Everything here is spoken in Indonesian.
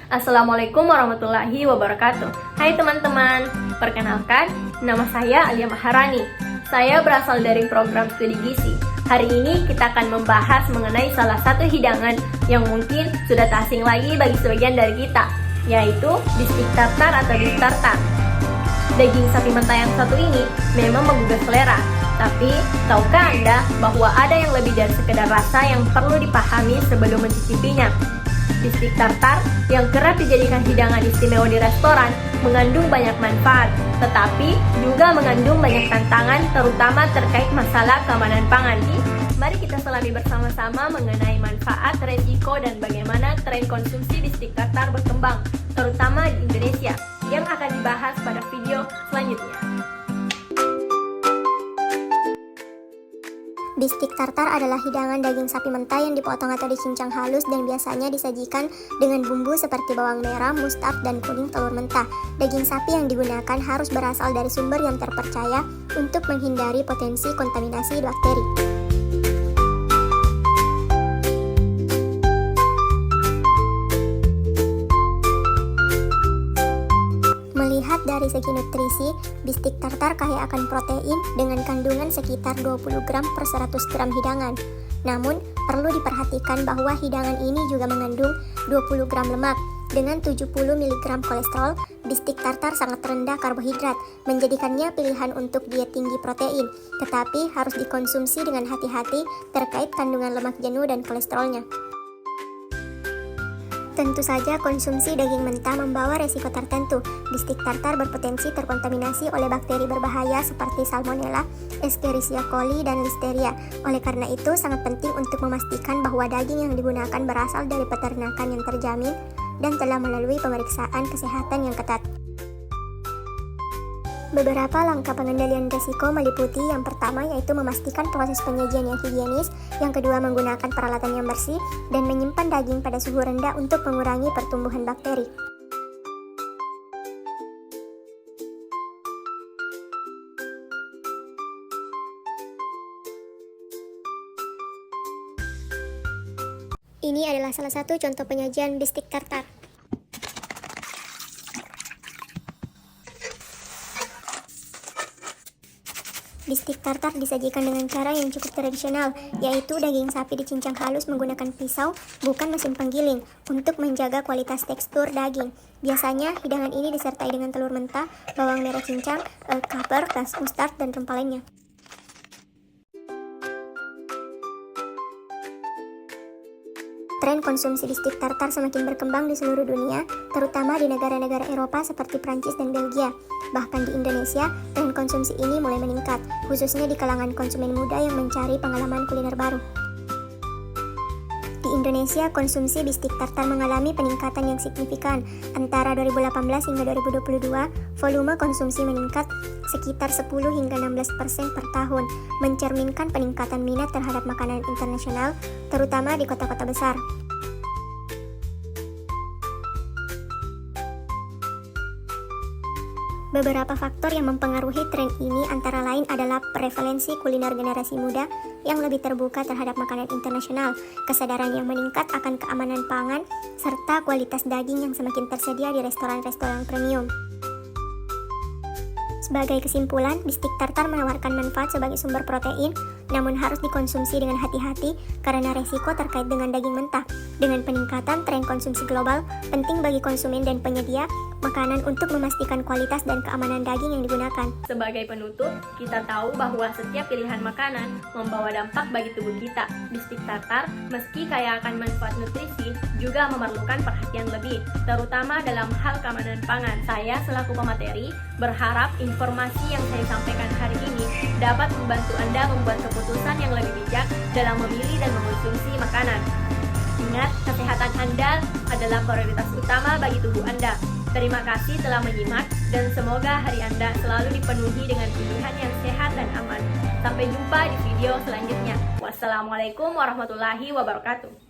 Assalamualaikum warahmatullahi wabarakatuh. Hai teman-teman, perkenalkan, nama saya Alia Maharani. Saya berasal dari program studi gizi. Hari ini kita akan membahas mengenai salah satu hidangan yang mungkin sudah tak asing lagi bagi sebagian dari kita, yaitu bistik tartar atau beef tartar. Daging sapi mentah yang satu ini memang menggugah selera, tapi tahukah Anda bahwa ada yang lebih dari sekedar rasa yang perlu dipahami sebelum mencicipinya? Bistik tartar yang kerap dijadikan hidangan istimewa di restoran mengandung banyak manfaat, tetapi juga mengandung banyak tantangan, terutama terkait masalah keamanan pangan. Mari kita selami bersama-sama mengenai manfaat, resiko, dan bagaimana tren konsumsi bistik tartar berkembang, terutama di Indonesia, yang akan dibahas pada video selanjutnya. Bistik tartar adalah hidangan daging sapi mentah yang dipotong atau dicincang halus dan biasanya disajikan dengan bumbu seperti bawang merah, mustard, dan kuning telur mentah. Daging sapi yang digunakan harus berasal dari sumber yang terpercaya untuk menghindari potensi kontaminasi bakteri. Melihat dari segi nutrisi, bistik tartar kaya akan protein dengan kandungan sekitar 20 gram per 100 gram hidangan. Namun, perlu diperhatikan bahwa hidangan ini juga mengandung 20 gram lemak. Dengan 70 mg kolesterol, bistik tartar sangat rendah karbohidrat, menjadikannya pilihan untuk diet tinggi protein. Tetapi harus dikonsumsi dengan hati-hati terkait kandungan lemak jenuh dan kolesterolnya. Tentu saja konsumsi daging mentah membawa resiko tertentu. Bistik tartar berpotensi terkontaminasi oleh bakteri berbahaya seperti Salmonella, Escherichia coli, dan Listeria. Oleh karena itu, sangat penting untuk memastikan bahwa daging yang digunakan berasal dari peternakan yang terjamin dan telah melalui pemeriksaan kesehatan yang ketat. Beberapa langkah pengendalian risiko meliputi yang pertama yaitu memastikan proses penyajian yang higienis, yang kedua menggunakan peralatan yang bersih, dan menyimpan daging pada suhu rendah untuk mengurangi pertumbuhan bakteri. Ini adalah salah satu contoh penyajian bistik tartar. Bistik tartar disajikan dengan cara yang cukup tradisional, yaitu daging sapi dicincang halus menggunakan pisau, bukan mesin penggiling, untuk menjaga kualitas tekstur daging. Biasanya, hidangan ini disertai dengan telur mentah, bawang merah cincang, caper, mustard, dan rempah lainnya. Tren konsumsi bistik tartar semakin berkembang di seluruh dunia, terutama di negara-negara Eropa seperti Prancis dan Belgia. Bahkan di Indonesia, tren konsumsi ini mulai meningkat, khususnya di kalangan konsumen muda yang mencari pengalaman kuliner baru. Di Indonesia, konsumsi bistik tartar mengalami peningkatan yang signifikan. Antara 2018 hingga 2022, volume konsumsi meningkat sekitar 10 hingga 16% per tahun, mencerminkan peningkatan minat terhadap makanan internasional, terutama di kota-kota besar. Beberapa faktor yang mempengaruhi tren ini antara lain adalah prevalensi kuliner generasi muda yang lebih terbuka terhadap makanan internasional, kesadaran yang meningkat akan keamanan pangan, serta kualitas daging yang semakin tersedia di restoran-restoran premium. Sebagai kesimpulan, bistik tartar menawarkan manfaat sebagai sumber protein, namun harus dikonsumsi dengan hati-hati karena resiko terkait dengan daging mentah. Dengan peningkatan tren konsumsi global, penting bagi konsumen dan penyedia makanan untuk memastikan kualitas dan keamanan daging yang digunakan. Sebagai penutup, kita tahu bahwa setiap pilihan makanan membawa dampak bagi tubuh kita. Bistik tartar, meski kaya akan manfaat nutrisi, juga memerlukan perhatian lebih, terutama dalam hal keamanan pangan. Saya selaku pemateri berharap informasi yang saya sampaikan hari ini dapat membantu Anda membuat keputusan yang lebih bijak dalam memilih dan mengonsumsi makanan. Ingat, kesehatan Anda adalah prioritas utama bagi tubuh Anda. Terima kasih telah menyimak dan semoga hari Anda selalu dipenuhi dengan pilihan yang sehat dan aman. Sampai jumpa di video selanjutnya. Wassalamualaikum warahmatullahi wabarakatuh.